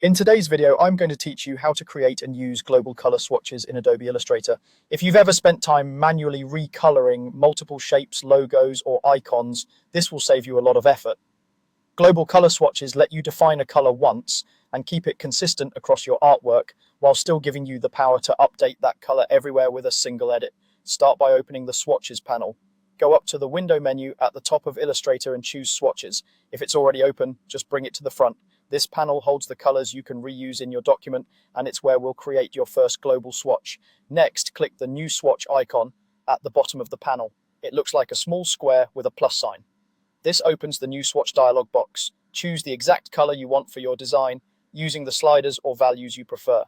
In today's video, I'm going to teach you how to create and use global color swatches in Adobe Illustrator. If you've ever spent time manually recoloring multiple shapes, logos, or icons, this will save you a lot of effort. Global color swatches let you define a color once and keep it consistent across your artwork while still giving you the power to update that color everywhere with a single edit. Start by opening the Swatches panel. Go up to the window menu at the top of Illustrator and choose Swatches. If it's already open, just bring it to the front. This panel holds the colors you can reuse in your document, and it's where we'll create your first global swatch. Next, click the new swatch icon at the bottom of the panel. It looks like a small square with a plus sign. This opens the new swatch dialog box. Choose the exact color you want for your design using the sliders or values you prefer.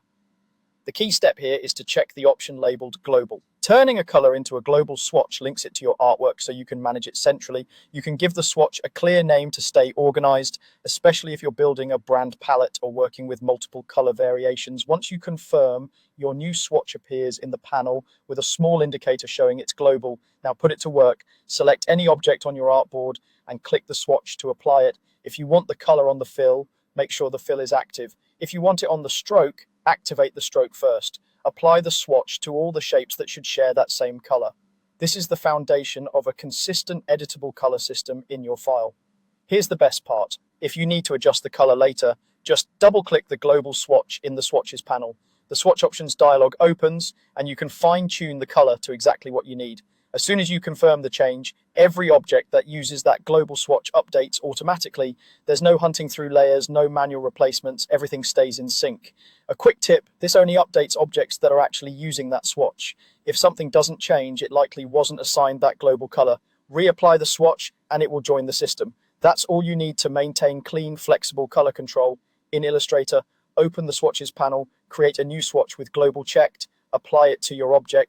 The key step here is to check the option labeled Global. Turning a color into a global swatch links it to your artwork so you can manage it centrally. You can give the swatch a clear name to stay organized, especially if you're building a brand palette or working with multiple color variations. Once you confirm, your new swatch appears in the panel with a small indicator showing it's global. Now put it to work. Select any object on your artboard and click the swatch to apply it. If you want the color on the fill, make sure the fill is active. If you want it on the stroke, activate the stroke first. Apply the swatch to all the shapes that should share that same color. This is the foundation of a consistent editable color system in your file. Here's the best part. If you need to adjust the color later, just double-click the global swatch in the Swatches panel. The Swatch Options dialog opens, and you can fine-tune the color to exactly what you need. As soon as you confirm the change, every object that uses that global swatch updates automatically. There's no hunting through layers, no manual replacements, everything stays in sync. A quick tip, this only updates objects that are actually using that swatch. If something doesn't change, it likely wasn't assigned that global color. Reapply the swatch and it will join the system. That's all you need to maintain clean, flexible color control. In Illustrator, open the Swatches panel, create a new swatch with global checked, apply it to your objects,